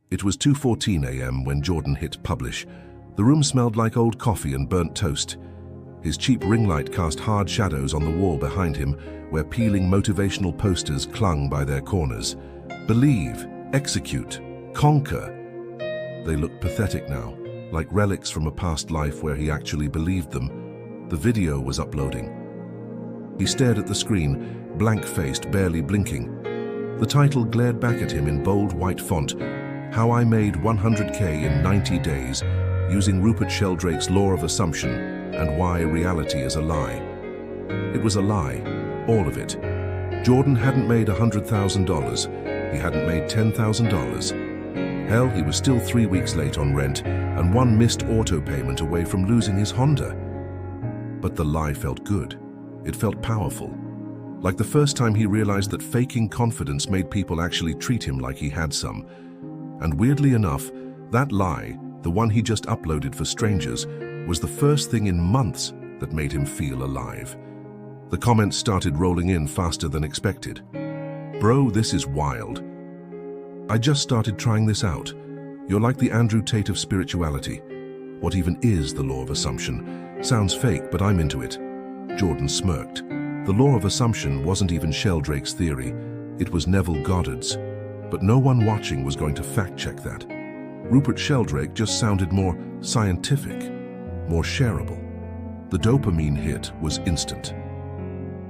It was 2:14 a.m. when Jordan hit publish. The room smelled like old coffee and burnt toast. His cheap ring light cast hard shadows on the wall behind him, where peeling motivational posters clung by their corners. Believe, execute, conquer. They looked pathetic now, like relics from a past life where he actually believed them. The video was uploading. He stared at the screen, blank-faced, barely blinking. The title glared back at him in bold white font, How I Made 100K in 90 Days, using Rupert Sheldrake's Law of Assumption, and Why Reality is a Lie. It was a lie, all of it. Jordan hadn't made $100,000. He hadn't made $10,000. Hell, he was still 3 weeks late on rent and one missed auto payment away from losing his Honda. But the lie felt good. It felt powerful. Like the first time he realized that faking confidence made people actually treat him like he had some. And weirdly enough, that lie, the one he just uploaded for strangers, was the first thing in months that made him feel alive. The comments started rolling in faster than expected. Bro, this is wild. I just started trying this out. You're like the Andrew Tate of spirituality. What even is the law of assumption? Sounds fake, but I'm into it. Jordan smirked. The law of assumption wasn't even Sheldrake's theory. It was Neville Goddard's. But no one watching was going to fact-check that. Rupert Sheldrake just sounded more scientific, more shareable. The dopamine hit was instant.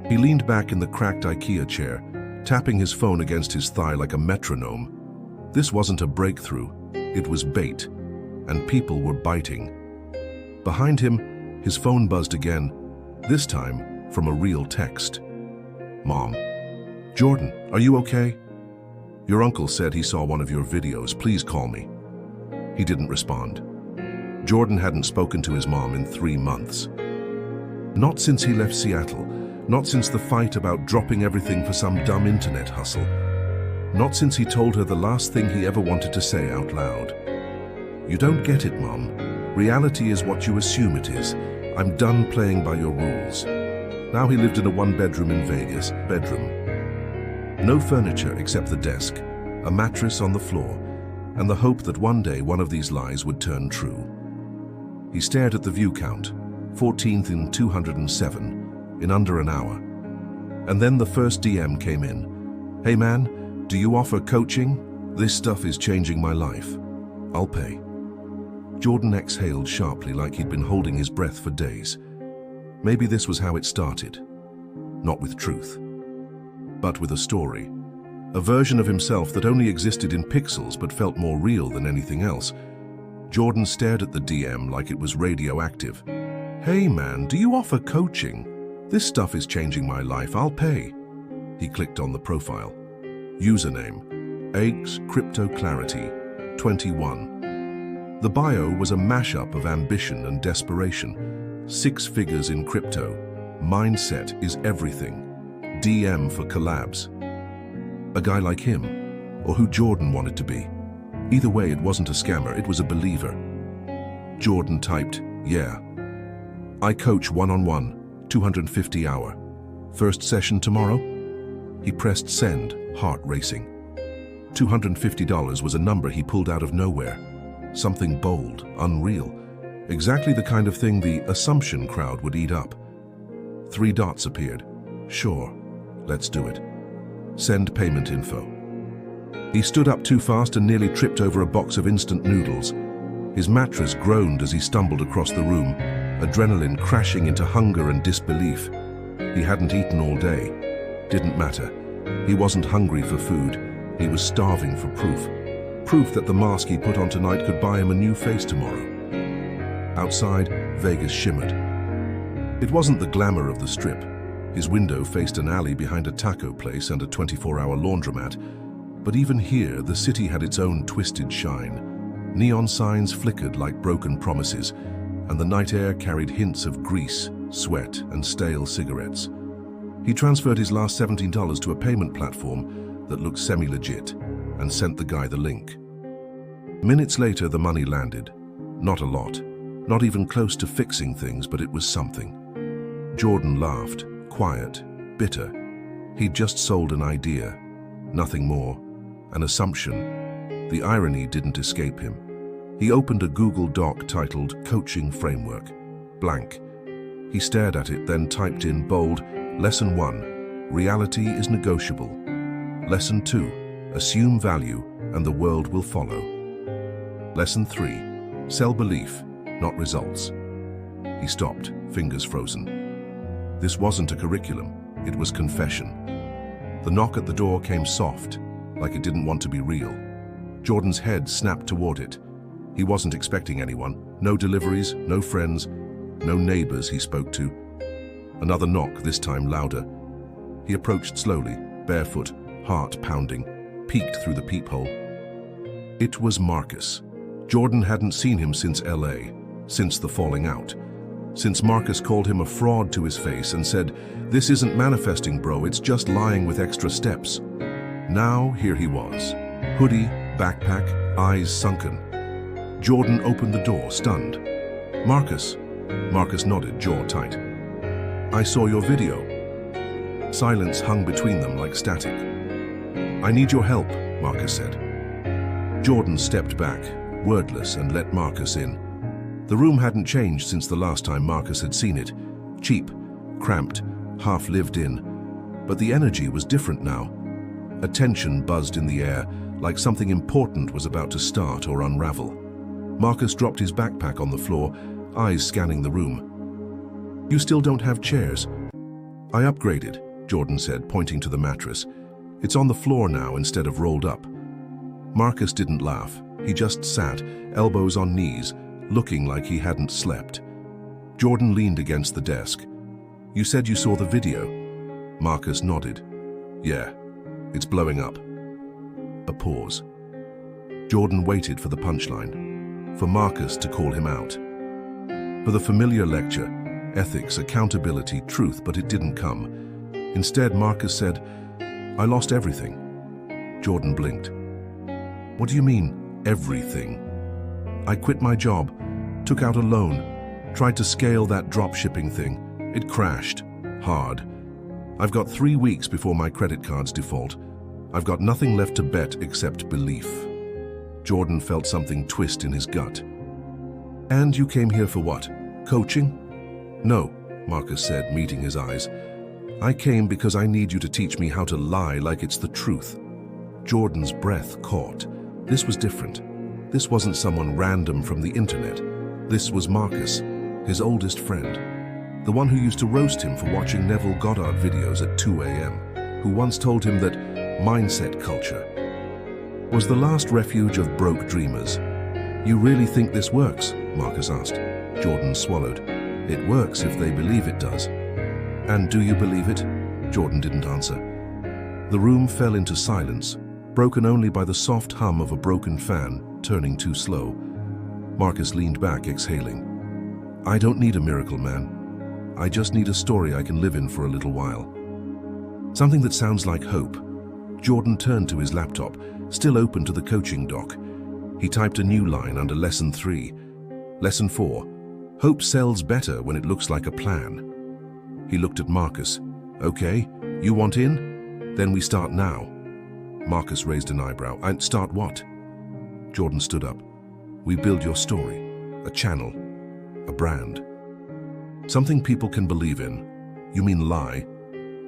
He leaned back in the cracked IKEA chair, tapping his phone against his thigh like a metronome. This wasn't a breakthrough, it was bait, and people were biting. Behind him, his phone buzzed again, this time from a real text. Mom. Jordan, are you okay? Your uncle said he saw one of your videos, please call me. He didn't respond. Jordan hadn't spoken to his mom in 3 months. Not since he left Seattle, not since the fight about dropping everything for some dumb internet hustle. Not since he told her the last thing he ever wanted to say out loud. You don't get it, Mom. Reality is what you assume it is. I'm done playing by your rules. Now he lived in a 1-bedroom in Vegas, No furniture except the desk, a mattress on the floor, and the hope that one day one of these lies would turn true. He stared at the view count, 14th in 207, in under an hour. And then the first DM came in. Hey man, do you offer coaching? This stuff is changing my life. I'll pay. Jordan exhaled sharply like he'd been holding his breath for days. Maybe this was how it started. Not with truth, but with a story. A version of himself that only existed in pixels but felt more real than anything else. Jordan stared at the DM like it was radioactive. Hey man, do you offer coaching? This stuff is changing my life, I'll pay. He clicked on the profile. Username, Eggs Crypto Clarity, 21. The bio was a mashup of ambition and desperation. 6 figures in crypto. Mindset is everything. DM for collabs. A guy like him, or who Jordan wanted to be. Either way, it wasn't a scammer, it was a believer. Jordan typed, yeah. I coach one-on-one, 250 hour. First session tomorrow? He pressed send, heart racing. $250 was a number he pulled out of nowhere. Something bold, unreal. Exactly the kind of thing the assumption crowd would eat up. 3 dots appeared. Sure, let's do it. Send payment info. He stood up too fast and nearly tripped over a box of instant noodles. His mattress groaned as he stumbled across the room, adrenaline crashing into hunger and disbelief. He hadn't eaten all day. Didn't matter. He wasn't hungry for food. He was starving for proof. Proof that the mask he put on tonight could buy him a new face tomorrow. Outside, Vegas shimmered. It wasn't the glamour of the Strip. His window faced an alley behind a taco place and a 24-hour laundromat. But even here, the city had its own twisted shine. Neon signs flickered like broken promises, and the night air carried hints of grease, sweat, and stale cigarettes. He transferred his last $17 to a payment platform that looked semi-legit and sent the guy the link. Minutes later, the money landed. Not a lot, not even close to fixing things, but it was something. Jordan laughed, quiet, bitter. He'd just sold an idea, nothing more, an assumption. The irony didn't escape him. He opened a Google Doc titled Coaching Framework. Blank. He stared at it, then typed in bold, Lesson 1, Reality is negotiable. Lesson 2, Assume value and the world will follow. Lesson 3, Sell belief, not results. He stopped, fingers frozen. This wasn't a curriculum, it was confession. The knock at the door came soft, like it didn't want to be real. Jordan's head snapped toward it. He wasn't expecting anyone. No deliveries, no friends, no neighbors he spoke to. Another knock, this time louder. He approached slowly, barefoot, heart pounding, peeked through the peephole. It was Marcus. Jordan hadn't seen him since LA, since the falling out. Since Marcus called him a fraud to his face and said, "This isn't manifesting, bro, it's just lying with extra steps." Now, here he was. Hoodie, backpack, eyes sunken. Jordan opened the door, stunned. "Marcus." Marcus nodded, jaw tight. "I saw your video." Silence hung between them like static. "I need your help," Marcus said. Jordan stepped back, wordless, and let Marcus in. The room hadn't changed since the last time Marcus had seen it. Cheap, cramped, half lived in. But the energy was different now. A tension buzzed in the air, like something important was about to start or unravel. Marcus dropped his backpack on the floor, eyes scanning the room. "You still don't have chairs?" "I upgraded," Jordan said, pointing to the mattress. "It's on the floor now instead of rolled up." Marcus didn't laugh. He just sat, elbows on knees, looking like he hadn't slept. Jordan leaned against the desk. "You said you saw the video?" Marcus nodded. "Yeah, it's blowing up." A pause. Jordan waited for the punchline, for Marcus to call him out. For the familiar lecture, ethics, accountability, truth, but it didn't come. Instead, Marcus said, "I lost everything." Jordan blinked. "What do you mean, everything?" "I quit my job, took out a loan, tried to scale that drop shipping thing. It crashed. Hard. I've got 3 weeks before my credit cards default. I've got nothing left to bet except belief." Jordan felt something twist in his gut. "And you came here for what? Coaching?" "No," Marcus said, meeting his eyes. "I came because I need you to teach me how to lie like it's the truth." Jordan's breath caught. This was different. This wasn't someone random from the internet. This was Marcus, his oldest friend. The one who used to roast him for watching Neville Goddard videos at 2 a.m., who once told him that mindset culture was the last refuge of broke dreamers. "You really think this works?" Marcus asked. Jordan swallowed. "It works if they believe it does." "And do you believe it?" Jordan didn't answer. The room fell into silence, broken only by the soft hum of a broken fan turning too slow. Marcus leaned back, exhaling. "I don't need a miracle, man. I just need a story I can live in for a little while. Something that sounds like hope." Jordan turned to his laptop, still open to the coaching doc. He typed a new line under Lesson 3. Lesson 4. Hope sells better when it looks like a plan. He looked at Marcus. "Okay, you want in? Then we start now." Marcus raised an eyebrow. "And start what?" Jordan stood up. "We build your story. A channel. A brand. Something people can believe in." "You mean lie?"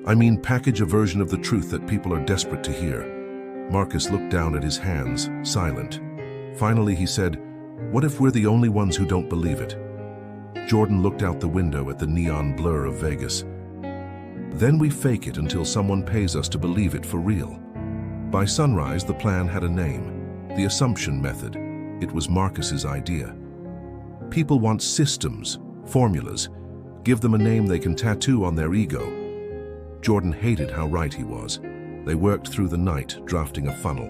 "I mean package a version of the truth that people are desperate to hear." Marcus looked down at his hands, silent. Finally he said, "What if we're the only ones who don't believe it?" Jordan looked out the window at the neon blur of Vegas. "Then we fake it until someone pays us to believe it for real." By sunrise, the plan had a name. The assumption method. It was Marcus's idea. People want systems, formulas. Give them a name they can tattoo on their ego. Jordan hated how right he was. They worked through the night, drafting a funnel.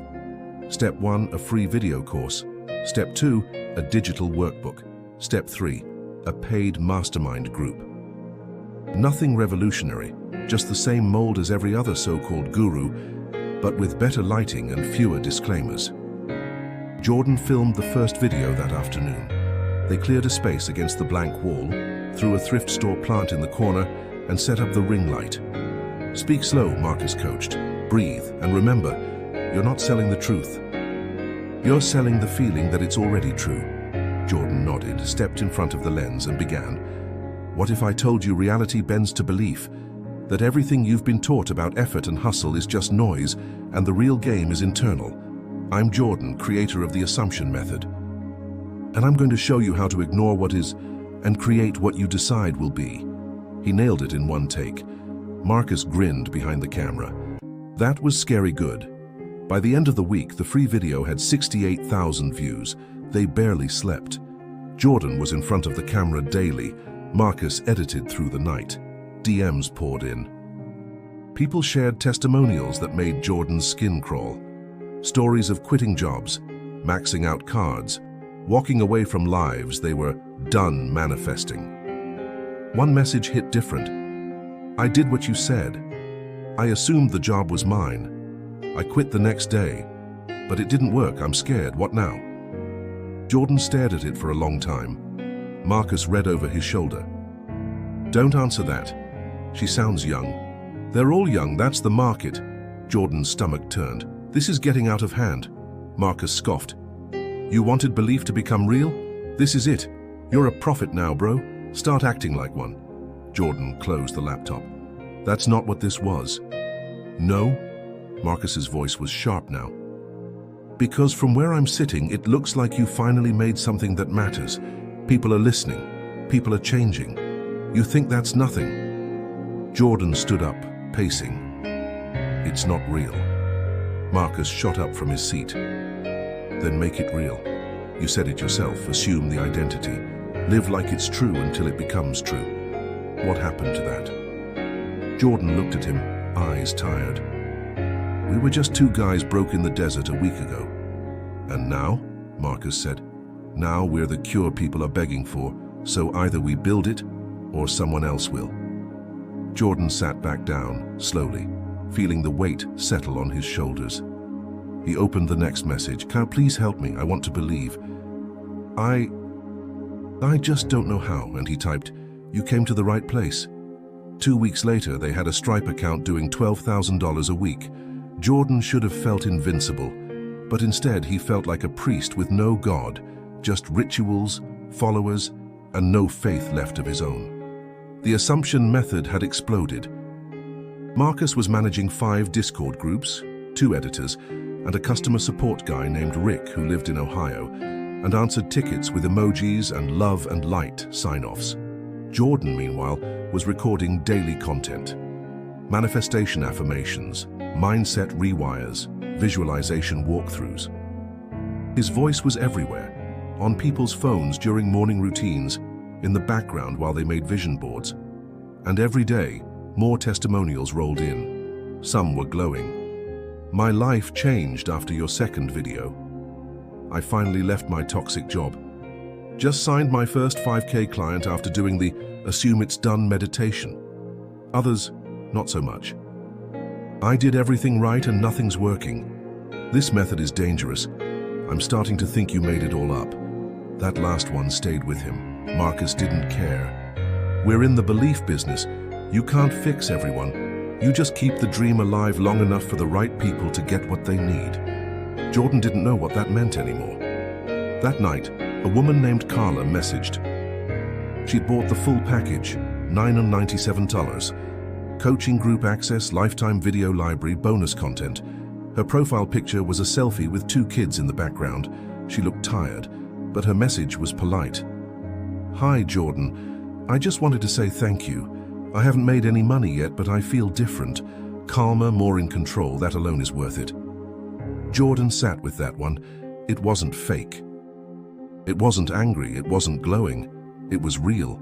Step 1, a free video course. Step 2, a digital workbook. Step 3, a paid mastermind group. Nothing revolutionary, just the same mold as every other so-called guru, but with better lighting and fewer disclaimers. Jordan filmed the first video that afternoon. They cleared a space against the blank wall, threw a thrift store plant in the corner, and set up the ring light. "Speak slow," Marcus coached. "Breathe, and remember, you're not selling the truth." You're selling the feeling that it's already true. Jordan nodded, stepped in front of the lens and began. What if I told you reality bends to belief? That everything you've been taught about effort and hustle is just noise, and the real game is internal. I'm Jordan, creator of the assumption method. And I'm going to show you how to ignore what is and create what you decide will be. He nailed it in one take. Marcus grinned behind the camera. That was scary good. By the end of the week, the free video had 68,000 views. They barely slept. Jordan was in front of the camera daily. Marcus edited through the night. DMs poured in. People shared testimonials that made Jordan's skin crawl. Stories of quitting jobs, maxing out cards, walking away from lives they were done manifesting. One message hit different. I did what you said. I assumed the job was mine. I quit the next day. But it didn't work. I'm scared. What now? Jordan stared at it for a long time. Marcus read over his shoulder. Don't answer that. She sounds young. They're all young, that's the market. Jordan's stomach turned. This is getting out of hand. Marcus scoffed. You wanted belief to become real? This is it. You're a prophet now, bro. Start acting like one. Jordan closed the laptop. That's not what this was. No? Marcus's voice was sharp now. Because from where I'm sitting, it looks like you finally made something that matters. People are listening. People are changing. You think that's nothing? Jordan stood up, pacing. It's not real. Marcus shot up from his seat. Then make it real. You said it yourself, assume the identity. Live like it's true until it becomes true. What happened to that? Jordan looked at him, eyes tired. We were just two guys broke in the desert a week ago. And now? Marcus said. Now we're the cure people are begging for, so either we build it or someone else will. Jordan sat back down, slowly, feeling the weight settle on his shoulders. He opened the next message. Can you please help me? I want to believe. I just don't know how, and he typed, you came to the right place. 2 weeks later, they had a Stripe account doing $12,000 a week. Jordan should have felt invincible, but instead he felt like a priest with no God, just rituals, followers, and no faith left of his own. The assumption method had exploded. Marcus was managing 5 Discord groups, 2 editors, and a customer support guy named Rick who lived in Ohio, and answered tickets with emojis and love and light sign-offs. Jordan, meanwhile, was recording daily content. Manifestation affirmations, mindset rewires, visualization walkthroughs. His voice was everywhere, on people's phones during morning routines, in the background while they made vision boards. And every day, more testimonials rolled in. Some were glowing. My life changed after your second video. I finally left my toxic job. Just signed my first 5K client after doing the assume it's done meditation. Others, not so much. I did everything right and nothing's working. This method is dangerous. I'm starting to think you made it all up. That last one stayed with him. Marcus didn't care. We're in the belief business. You can't fix everyone. You just keep the dream alive long enough for the right people to get what they need. Jordan didn't know what that meant anymore. That night, a woman named Carla messaged. She'd bought the full package, $997. Coaching group access, lifetime video library, bonus content. Her profile picture was a selfie with 2 kids in the background. She looked tired, but her message was polite. Hi, Jordan. I just wanted to say thank you. I haven't made any money yet, but I feel different. Calmer, more in control, that alone is worth it. Jordan sat with that one. It wasn't fake. It wasn't angry, it wasn't glowing. It was real.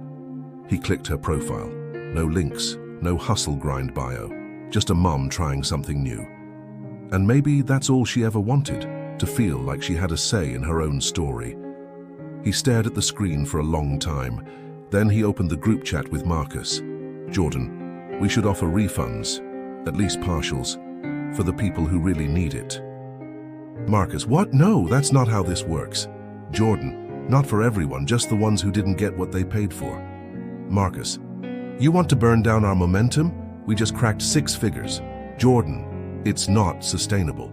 He clicked her profile. No links, no hustle grind bio. Just a mom trying something new. And maybe that's all she ever wanted, to feel like she had a say in her own story. He stared at the screen for a long time. Then he opened the group chat with Marcus. Jordan, we should offer refunds, at least partials, for the people who really need it. Marcus, what? No, that's not how this works. Jordan, not for everyone, just the ones who didn't get what they paid for. Marcus, you want to burn down our momentum? We just cracked 6 figures. Jordan, it's not sustainable.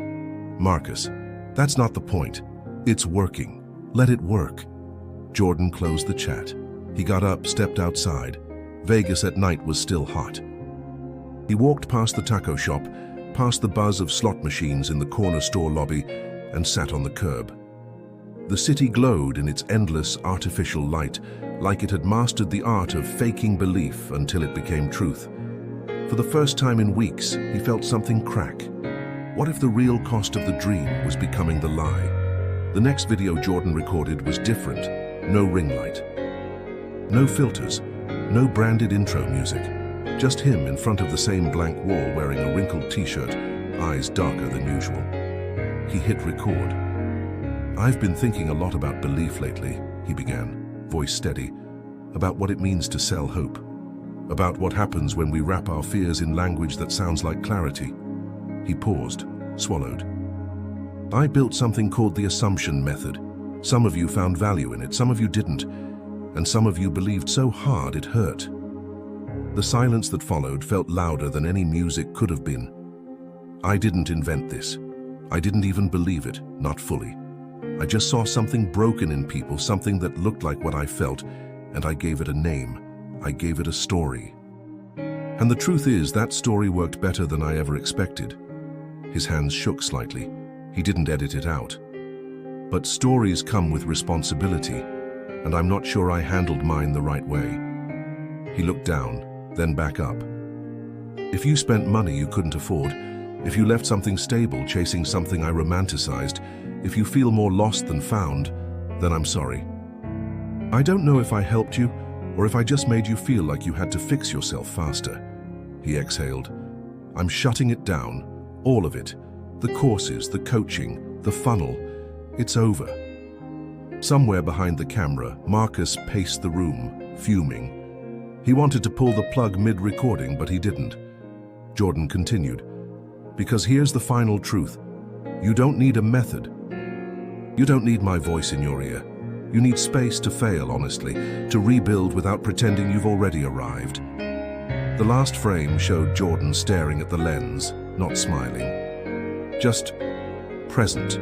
Marcus, that's not the point. It's working. Let it work. Jordan closed the chat. He got up, stepped outside. Vegas at night was still hot. He walked past the taco shop, past the buzz of slot machines in the corner store lobby, and sat on the curb. The city glowed in its endless artificial light, like it had mastered the art of faking belief until it became truth. For the first time in weeks, he felt something crack. What if the real cost of the dream was becoming the lie? The next video Jordan recorded was different. No ring light. No filters. No branded intro music. Just him in front of the same blank wall wearing a wrinkled t-shirt, eyes darker than usual. He hit record. "I've been thinking a lot about belief lately," he began, voice steady, "about what it means to sell hope, about what happens when we wrap our fears in language that sounds like clarity." He paused, swallowed. "I built something called the assumption method. Some of you found value in it, some of you didn't, and some of you believed so hard it hurt." The silence that followed felt louder than any music could have been. "I didn't invent this. I didn't even believe it, not fully. I just saw something broken in people, something that looked like what I felt, and I gave it a name. I gave it a story. And the truth is, that story worked better than I ever expected." His hands shook slightly. He didn't edit it out. "But stories come with responsibility, and I'm not sure I handled mine the right way." He looked down, then back up. "If you spent money you couldn't afford, if you left something stable chasing something I romanticized, if you feel more lost than found, then I'm sorry. I don't know if I helped you or if I just made you feel like you had to fix yourself faster." He exhaled. "I'm shutting it down, all of it. The courses, the coaching, the funnel. It's over." Somewhere behind the camera, Marcus paced the room, fuming. He wanted to pull the plug mid-recording, but he didn't. Jordan continued, "Because here's the final truth. You don't need a method. You don't need my voice in your ear. You need space to fail, honestly, to rebuild without pretending you've already arrived." The last frame showed Jordan staring at the lens, not smiling. Just present.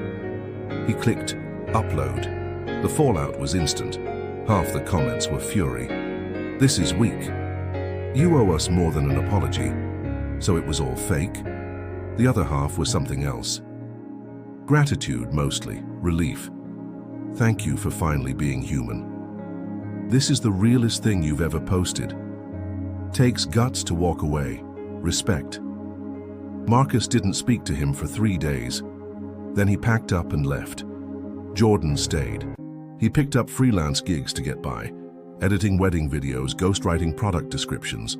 He clicked upload. The fallout was instant. Half the comments were fury. "This is weak. You owe us more than an apology." So it was all fake? The other half was something else. Gratitude mostly, relief. "Thank you for finally being human. This is the realest thing you've ever posted. Takes guts to walk away. Respect." Marcus didn't speak to him for 3 days. Then he packed up and left. Jordan stayed. He picked up freelance gigs to get by, editing wedding videos, ghostwriting product descriptions.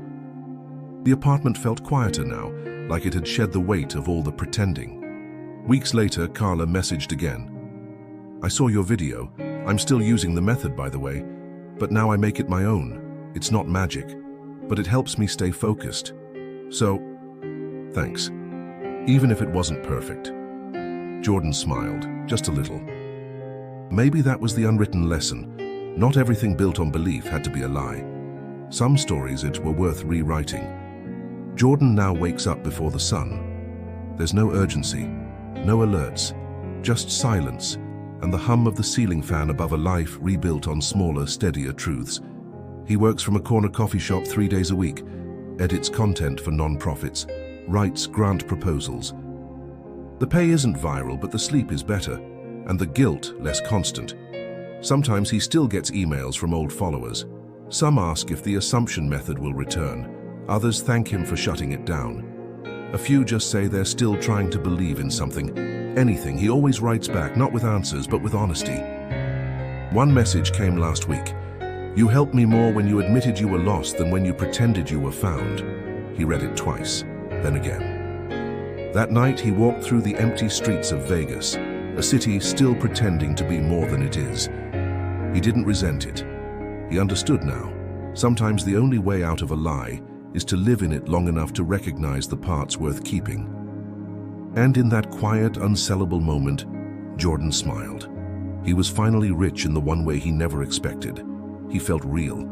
The apartment felt quieter now, like it had shed the weight of all the pretending. Weeks later, Carla messaged again. "I saw your video. I'm still using the method, by the way, but now I make it my own. It's not magic, but it helps me stay focused. So, thanks. Even if it wasn't perfect." Jordan smiled, just a little. Maybe that was the unwritten lesson. Not everything built on belief had to be a lie. Some stories were worth rewriting. Jordan now wakes up before the sun. There's no urgency, no alerts, just silence and the hum of the ceiling fan above a life rebuilt on smaller, steadier truths. He works from a corner coffee shop 3 days a week, edits content for non-profits, writes grant proposals. The pay isn't viral, but the sleep is better, and the guilt less constant. Sometimes he still gets emails from old followers. Some ask if the assumption method will return. Others thank him for shutting it down. A few just say they're still trying to believe in something. Anything. He always writes back, not with answers, but with honesty. One message came last week. "You helped me more when you admitted you were lost than when you pretended you were found." He read it twice, then again. That night he walked through the empty streets of Vegas, a city still pretending to be more than it is. He didn't resent it. He understood now. Sometimes the only way out of a lie is to live in it long enough to recognize the parts worth keeping. And in that quiet, unsellable moment, Jordan smiled. He was finally rich in the one way he never expected. He felt real.